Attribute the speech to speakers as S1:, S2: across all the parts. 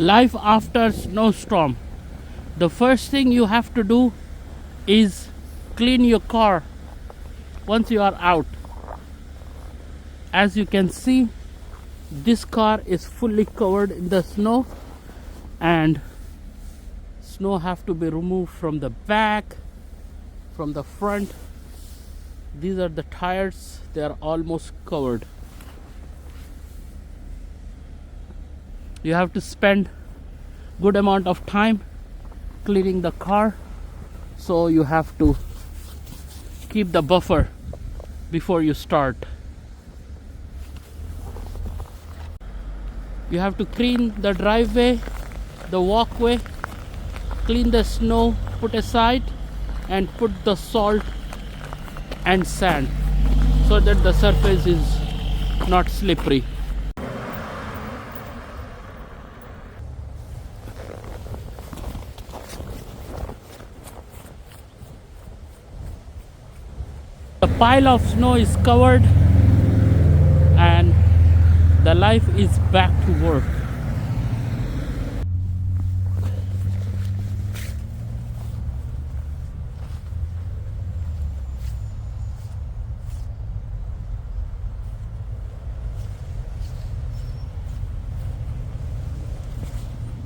S1: Life after snowstorm. The first thing you have to do is clean your car once you are out. As you can see, this car is fully covered in the snow, and snow have to be removed from the back, from the front. These are the tires, they are almost covered. You have to spend good amount of time cleaning the car, so you have to keep the buffer before you start. You have to clean the driveway, the walkway, clean the snow, put aside, and put the salt and sand so that the surface is not slippery. The pile of snow is covered and the life is back to work.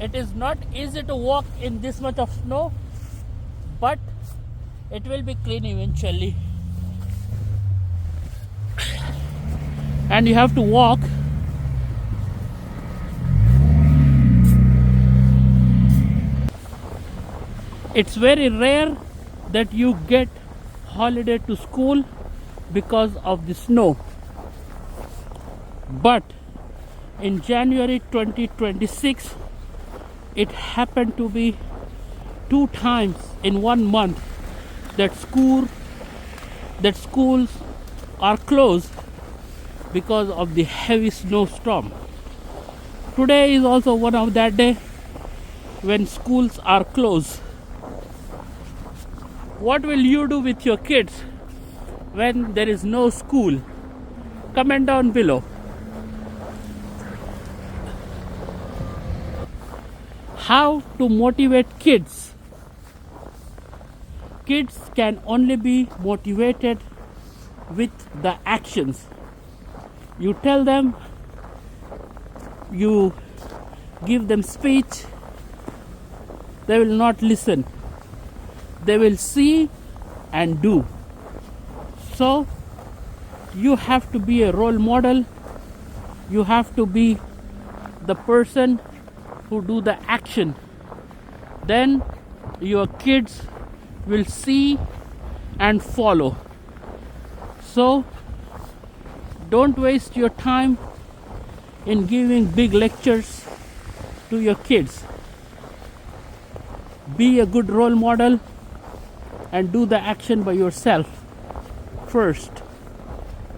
S1: It is not easy to walk in this much of snow, but it will be clean eventually. And you have to walk it's very rare that you get holiday to school because of the snow, but in January 2026 it happened to be 2 times in 1 month that schools are closed because of the heavy snowstorm. Today is also one of that day when schools are closed. What will you do with your kids when there is no school? Comment down below. How to motivate kids? Kids can only be motivated with the actions. You tell them, you give them speech, they will not listen. They will see and do. So you have to be a role model. You have to be the person who do the action. Then your kids will see and follow. So don't waste your time in giving big lectures to your kids. Be a good role model and do the action by yourself first.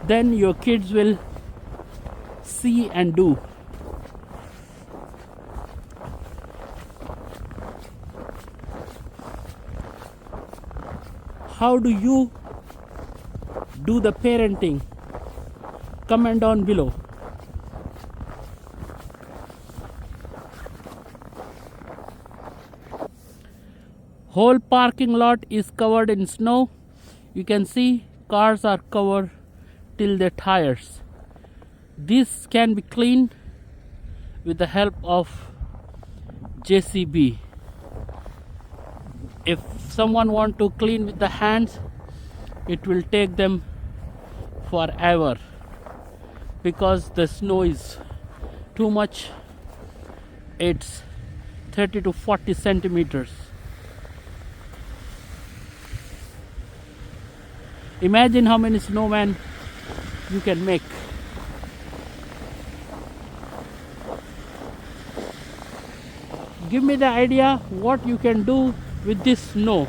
S1: Then your kids will see and do. How do you do the parenting? Comment down below. Whole parking lot is covered in snow. You can see cars are covered till their tires. This can be cleaned with the help of JCB. If someone want to clean with the hands, it will take them forever because the snow is too much. It's 30 to 40 centimeters. Imagine how many snowmen you can make. Give me the idea what you can do with this snow.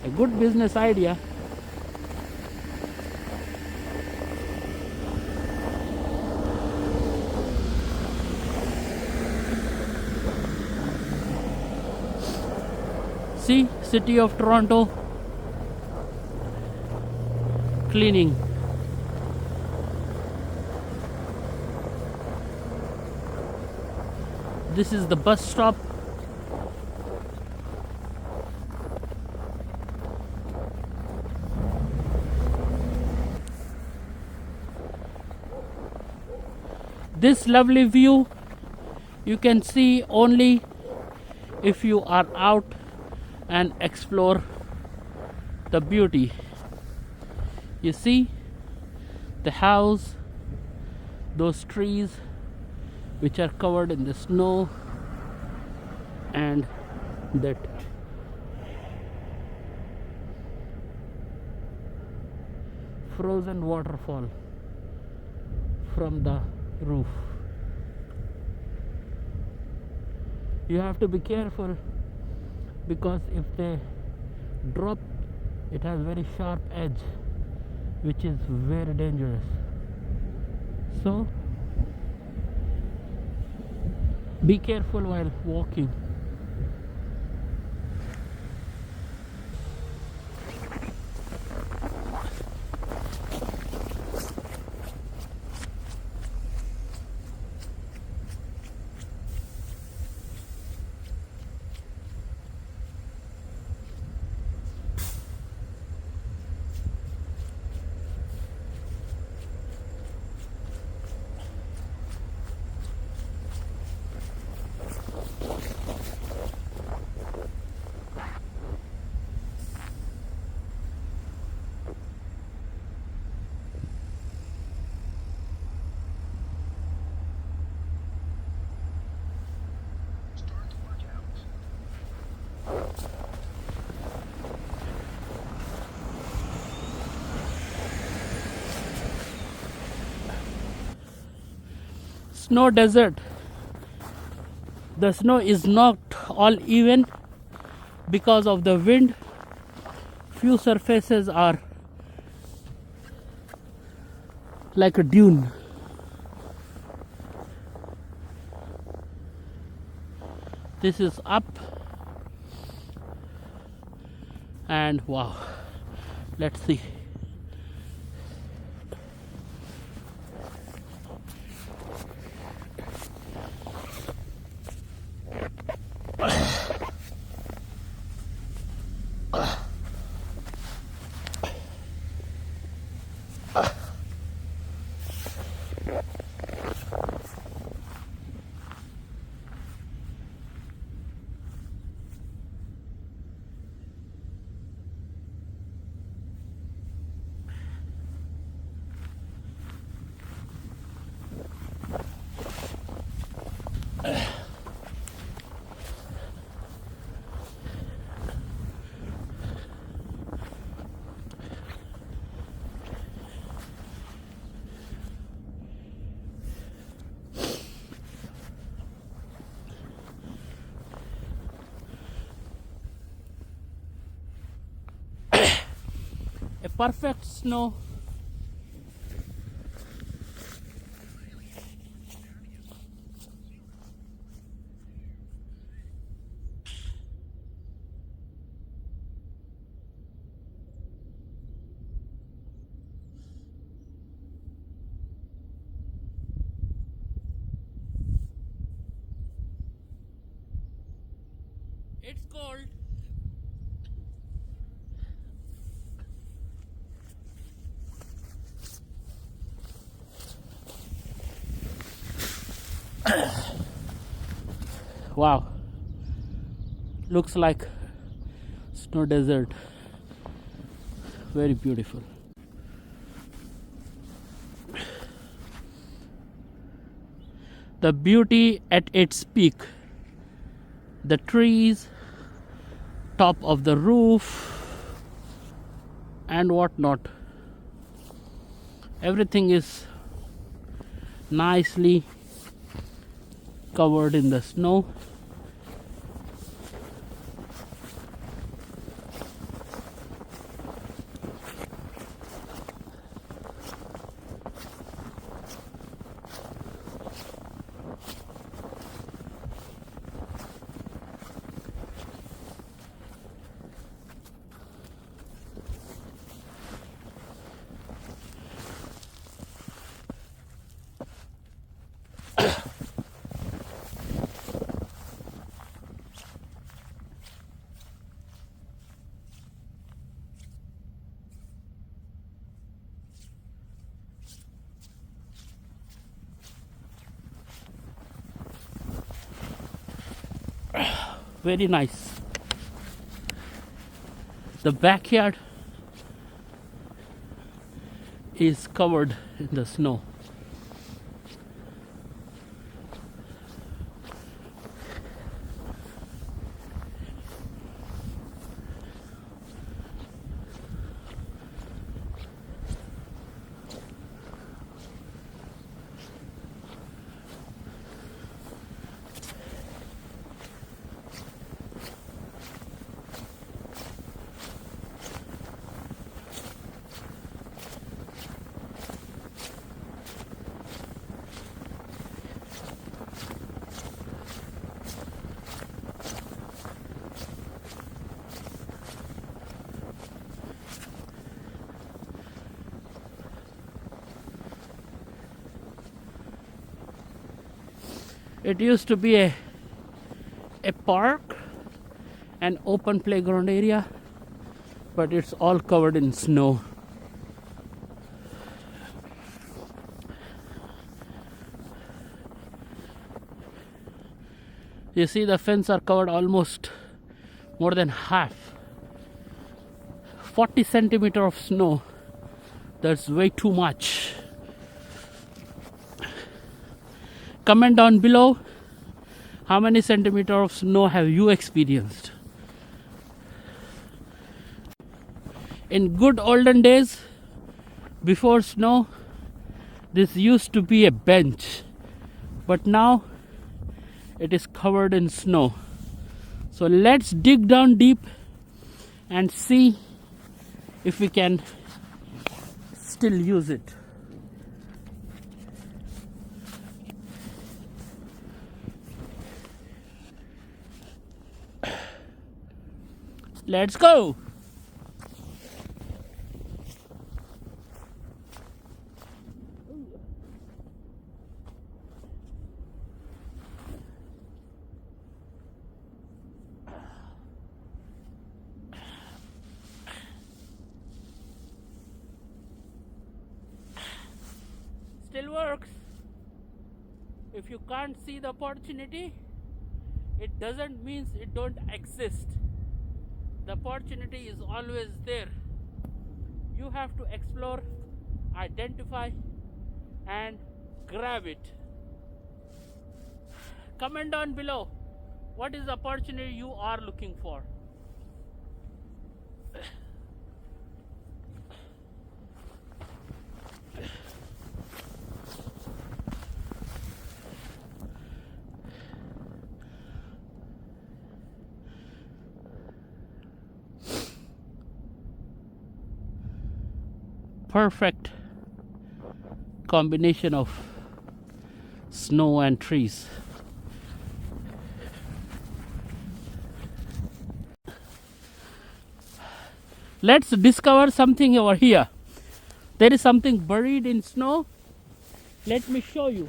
S1: A good business idea. See, City of Toronto cleaning. This is the bus stop. This lovely view you can see only if you are out and explore the beauty. You see the house, those trees which are covered in the snow, and that frozen waterfall from the roof. You have to be careful because if they drop, it has very sharp edge, which is very dangerous. So be careful while walking. Snow desert. The snow is not all even because of the wind. Few surfaces are like a dune. This is up, and wow, let's see. A perfect snow. It's cold. Wow, looks like snow desert. Very beautiful. The beauty at its peak. The trees, top of the roof, and whatnot. Everything is nicely covered in the snow. very nice. The backyard is covered in the snow. It used to be a park, an open playground area, but it's all covered in snow. You see the fence are covered almost more than half. 40 centimeter of snow. That's way too much. Comment down below how many centimeter of snow have you experienced. In good olden days, before snow, this used to be a bench, but now it is covered in snow. So let's dig down deep and see if we can still use it. Let's go. Still works. If you can't see the opportunity, it doesn't mean it don't exist. The opportunity is always there. You have to explore, identify, and grab it. Comment down below what is the opportunity you are looking for. Perfect combination of snow and trees. Let's discover something over here. There is something buried in snow. Let me show you.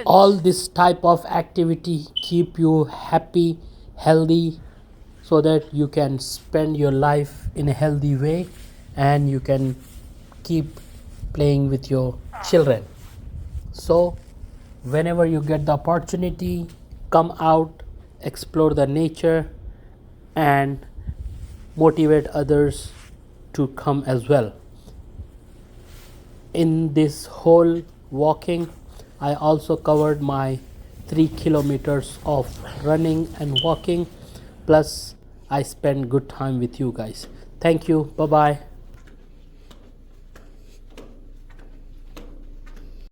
S1: All this type of activity keep you happy, healthy, so that you can spend your life in a healthy way and you can keep playing with your children. So whenever you get the opportunity, come out, explore the nature and motivate others to come as well. In this whole walking, I also covered my 3 kilometers of running and walking, plus I spent good time with you guys. Thank you. Bye bye.